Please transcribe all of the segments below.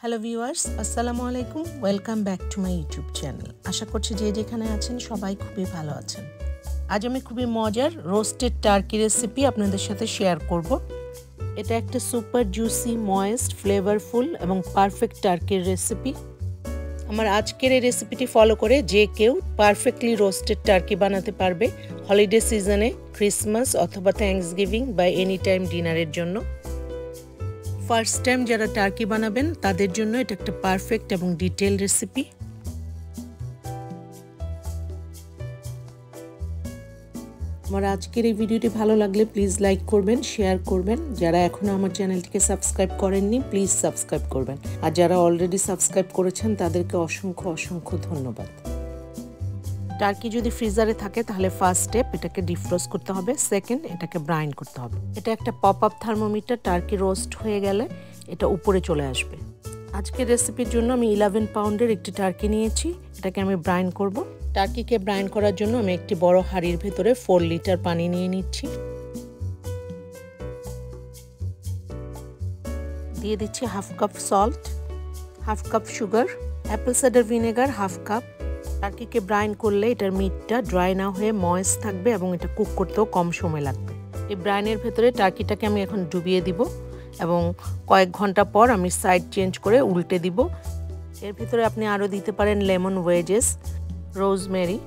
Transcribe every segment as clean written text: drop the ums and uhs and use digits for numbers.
Hello viewers, আসসালামু আলাইকুম। Welcome back to my YouTube channel. আশা করছি যে যেখানে আছেন সবাই খুবই ভালো আছেন। আজ আমি খুবই মজার রোস্টেড টার্কি রেসিপি আপনাদের সাথে শেয়ার করব। এটা একটা সুপার জুসি, ময়েস্ট, ফ্লেভারফুল এবং পারফেক্ট টার্কির রেসিপি। আমার আজকের এই রেসিপিটি ফলো করে যে কেউ পারফেক্টলি রোস্টেড টার্কি বানাতে পারবে হলিডে সিজনে, ক্রিসমাস অথবা থ্যাঙ্কসগিভিং বা এনি টাইম ডিনারের জন্য। ফার্স্ট টাইম যারা টার্কি বানাবেন তাদের জন্য এটা একটা পারফেক্ট এবং ডিটেইল রেসিপি। আমার আজকের এই ভিডিওটি ভালো লাগলে প্লিজ লাইক করবেন, শেয়ার করবেন। যারা এখনো আমার চ্যানেলটিকে সাবস্ক্রাইব করেননি প্লিজ সাবস্ক্রাইব করবেন, আর যারা অলরেডি সাবস্ক্রাইব করেছেন তাদেরকে অসংখ্য অসংখ্য ধন্যবাদ। টার্কি যদি ফ্রিজারে থাকে তাহলে ফার্স্ট স্টেপ এটাকে ডিফ্রস্ট করতে হবে, সেকেন্ড এটাকে ব্রাইন করতে হবে। এটা একটা pop up thermometer, turkey roast হয়ে গেলে এটা উপরে চলে আসবে। আজকের রেসিপির জন্য আমি 11 পাউন্ডের একটি টার্কি নিয়েছি, এটাকে আমি ব্রাইন করব। টার্কিকে ব্রাইন করার জন্য আমি একটি বড় হাঁড়ির ভেতরে 4 লিটার পানি নিয়ে নিচ্ছি। দিয়ে দিচ্ছি half cup salt, half cup sugar, apple cider vinegar half cup. টার্কিকে ব্রাইন করলে এটার মিটটা ড্রাই না হয়ে ময়েস্ট থাকবে এবং এটা কুক করতেও কম সময় লাগবে। এই ব্রাইনের ভেতরে টার্কিটাকে আমি এখন ডুবিয়ে দিব এবং কয়েক ঘন্টা পর আমি সাইড চেঞ্জ করে উল্টে দিব। এর ভিতরে আপনি আরও দিতে পারেন lemon wages, rosemary,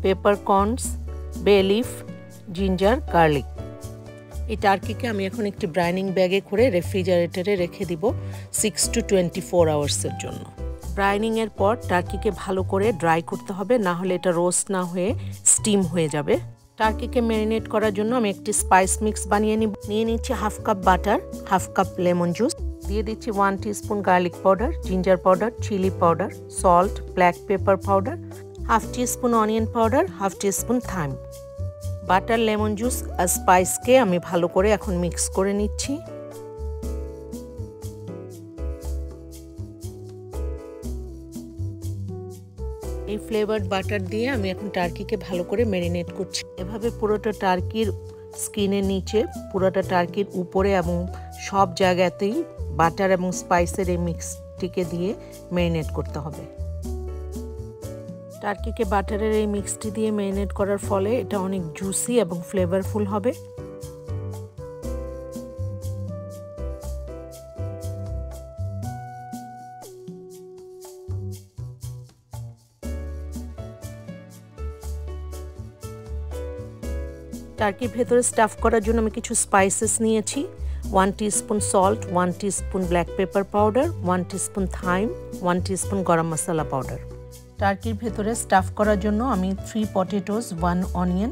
পেপারকর্নস, bay leaf, ginger, garlic. এই টার্কিকে আমি এখন একটি ব্রাইনিং ব্যাগে করে রেফ্রিজারেটরে রেখে দিব 6 to 24 আওয়ার্সের জন্য। ব্রাইনিংয়ের পর টার্কিকে ভালো করে ড্রাই করতে হবে, না হলে এটা রোস্ট না হয়ে স্টিম হয়ে যাবে। টার্কিকে ম্যারিনেট করার জন্য আমি একটি স্পাইস মিক্স বানিয়ে নিয়ে নিচ্ছি half cup butter, half cup lemon juice, দিয়ে দিচ্ছি 1 teaspoon garlic powder, ginger powder, chilli powder, salt, black pepper powder, half teaspoon onion powder, half teaspoon thyme. Butter, lemon juice আর স্পাইসকে আমি ভালো করে এখন মিক্স করে নিচ্ছি। এই ফ্লেভারড বাটার দিয়ে আমি এখন টার্কিকে ভালো করে ম্যারিনেট করছি। এভাবে পুরোটা টার্কির স্কিনের নিচে, পুরোটা টার্কির উপরে এবং সব জায়গাতেই বাটার এবং স্পাইসের এই মিক্সটিকে দিয়ে ম্যারিনেট করতে হবে। টার্কিকে বাটারের এই মিক্সটি দিয়ে ম্যারিনেট করার ফলে এটা অনেক জুসি এবং ফ্লেভারফুল হবে। টার্কির ভেতরে স্টাফ করার জন্য আমি কিছু স্পাইসেস নিয়েছি। 1 teaspoon salt, 1 teaspoon black pepper powder, 1 teaspoon thyme, 1 teaspoon গরম মশলা পাউডার। টার্কির ভেতরে স্টাফ করার জন্য আমি 3 পটেটোস, 1 অনিয়ন,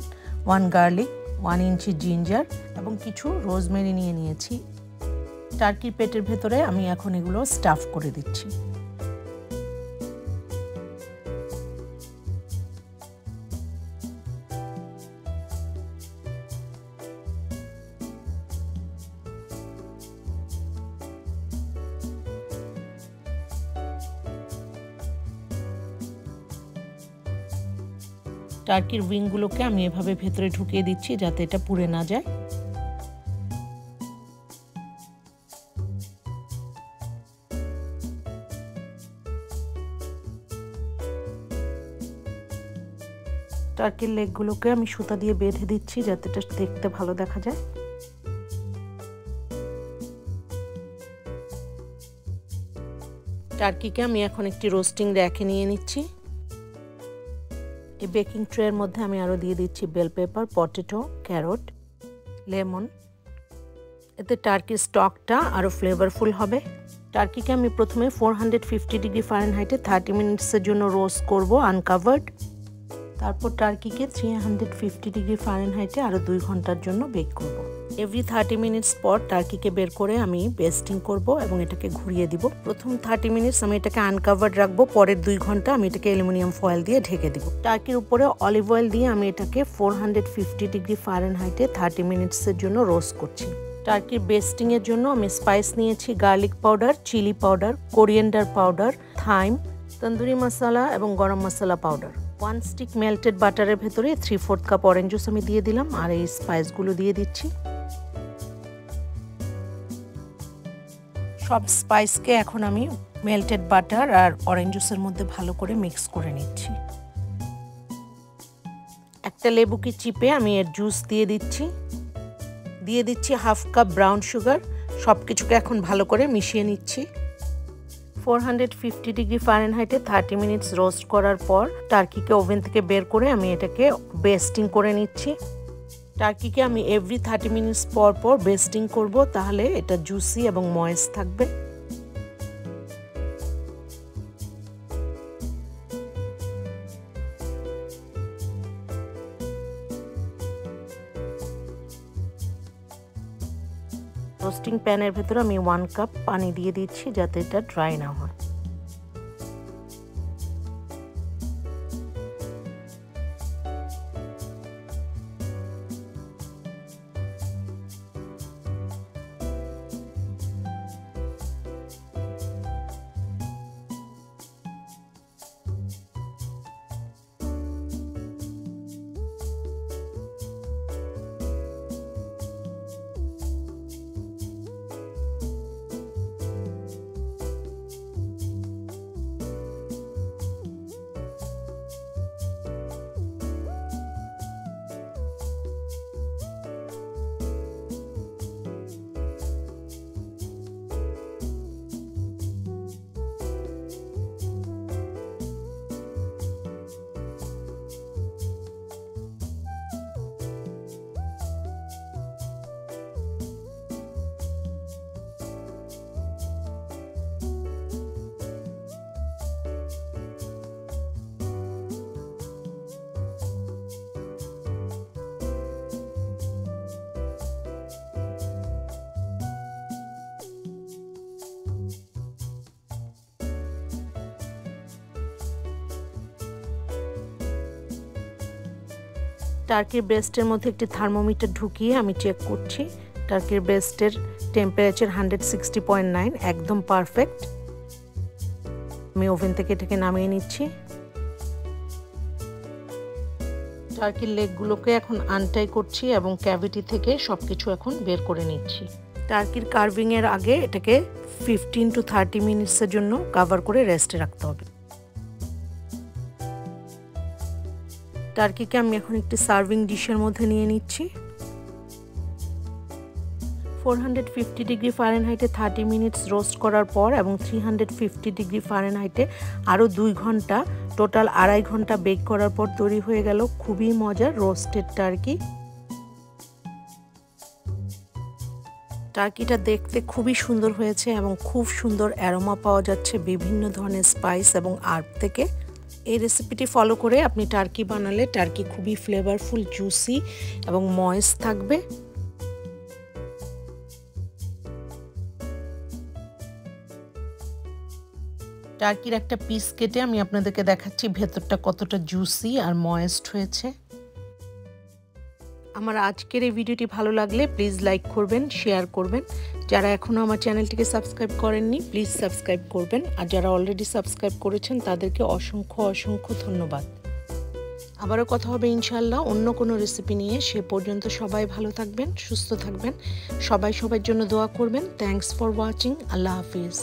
1 গার্লিক, 1 ইঞ্চি জিঞ্জার এবং কিছু রোজমেরি নিয়ে নিয়েছি। টার্কির পেটের ভেতরে আমি এখন এগুলো স্টাফ করে দিচ্ছি। টার্কির উইংগুলোকে আমি এভাবে ভেতরে ঢুকিয়ে দিচ্ছি যাতে এটা পুড়ে না যায়। টার্কির লেগগুলোকে আমি সুতা দিয়ে বেঁধে দিচ্ছি যাতে এটা দেখতে ভালো দেখা যায়। টার্কিকে আমি এখন একটি রোস্টিং র্যাকে নিয়ে নিচ্ছি। এই বেকিং ট্রের মধ্যে আমি আরও দিয়ে দিচ্ছি bell pepper, potato, carrot, lemon. এতে টার্কির স্টকটা আরও ফ্লেভারফুল হবে। টার্কিকে আমি প্রথমে 450 ডিগ্রি ফারেনহাইটে 30 মিনিটসের জন্য রোস্ট করব আনকাভার্ড। তারপর টার্কিকে 350 ডিগ্রি ফারেনহাইটে আরও 2 ঘন্টার জন্য বেক করব। এভরি 30 মিনিটস পর টার্কিকে বের করে আমি বেস্টিং করব এবং এটাকে ঘুরিয়ে দিব। প্রথম 30 মিনিটস আমি এটাকে আনকাভার্ড রাখবো, পরের 2 ঘন্টা আমি এটাকে অ্যালুমিনিয়াম ফয়েল দিয়ে ঢেকে দিব। টার্কির উপরে অলিভ অয়েল দিয়ে আমি এটাকে 450 ডিগ্রি ফারেনহাইটে 30 মিনিটসের জন্য রোস্ট করছি। টার্কির বেস্টিংয়ের জন্য আমি স্পাইস নিয়েছি garlic powder, chilli powder, coriander powder, thyme, tandoori masala এবং garam masala powder. 1 stick melted বাটারের ভেতরে 3/4 কাপ অরেঞ্জ জুস আমি দিয়ে দিলাম আর এই স্পাইসগুলো দিয়ে দিচ্ছি। সব স্পাইসকে এখন আমি মেল্টেড বাটার আর অরেঞ্জ জুসের মধ্যে ভালো করে মিক্স করে নিচ্ছি। একটা লেবুকে চিপে আমি এর জুস দিয়ে দিচ্ছি হাফ কাপ ব্রাউন সুগার। সব কিছুকে এখন ভালো করে মিশিয়ে নিচ্ছি। 450 ডিগ্রি ফারেনহাইটে 30 মিনিটস রোস্ট করার পর টার্কিকে ওভেন থেকে বের করে আমি এটাকে বেস্টিং করে নিচ্ছি। টার্কিকে আমি এভরি 30 মিনিটস পর পর বেস্টিং করব, তাহলে এটা জুসি এবং ময়েস্ট থাকবে। রোস্টিং প্যানের ভেতরে আমি 1 কাপ পানি দিয়ে দিচ্ছি যাতে এটা ড্রাই না হয়। টার্কির ব্রেস্টের মধ্যে একটি থার্মোমিটার ঢুকিয়ে আমি চেক করছি। টার্কির ব্রেস্টের টেম্পারেচার 160.9, একদম পারফেক্ট। আমি ওভেন থেকে এটাকে নামিয়ে নিচ্ছি। টার্কির লেগগুলোকে এখন আনটাই করছি এবং ক্যাভিটি থেকে সবকিছু এখন বের করে নিচ্ছি। টার্কির কার্ভিং এর আগে এটাকে 15 to 30 মিনিটসের জন্য কভার করে রেস্টে রাখতে হবে। টার্কিকে আমি এখন একটি সার্ভিং ডিশের মধ্যে নিয়ে নিচ্ছি। 450 ডিগ্রি ফারেনহাইটে 30 মিনিটস রোস্ট করার পর এবং 350 ডিগ্রি ফারেনহাইটে আরও 2 ঘন্টা, টোটাল 2.5 ঘন্টা বেক করার পর তৈরি হয়ে গেল খুবই মজার রোস্টেড টার্কি। টার্কিটা দেখতে খুবই সুন্দর হয়েছে এবং খুব সুন্দর অ্যারোমা পাওয়া যাচ্ছে বিভিন্ন ধরনের স্পাইস এবং আর্ব থেকে। এই রেসিপিটি ফলো করে আপনি টার্কি বানালে টার্কি খুবই ফ্লেভারফুল, জুসি এবং ময়েস্ট থাকবে। টার্কির একটা পিস কেটে আমি আপনাদেরকে দেখাচ্ছি ভেতরটা কতটা জুসি আর ময়েস্ট হয়েছে। আমার আজকের এই ভিডিওটি ভালো লাগলে প্লিজ লাইক করবেন, শেয়ার করবেন। যারা এখনও আমার চ্যানেলটিকে সাবস্ক্রাইব করেননি প্লিজ সাবস্ক্রাইব করবেন, আর যারা অলরেডি সাবস্ক্রাইব করেছেন তাদেরকে অসংখ্য অসংখ্য ধন্যবাদ। আবারও কথা হবে ইনশাআল্লাহ অন্য কোনো রেসিপি নিয়ে। সে পর্যন্ত সবাই ভালো থাকবেন, সুস্থ থাকবেন, সবাই সবার জন্য দোয়া করবেন। Thanks for watching. Allah Hafiz.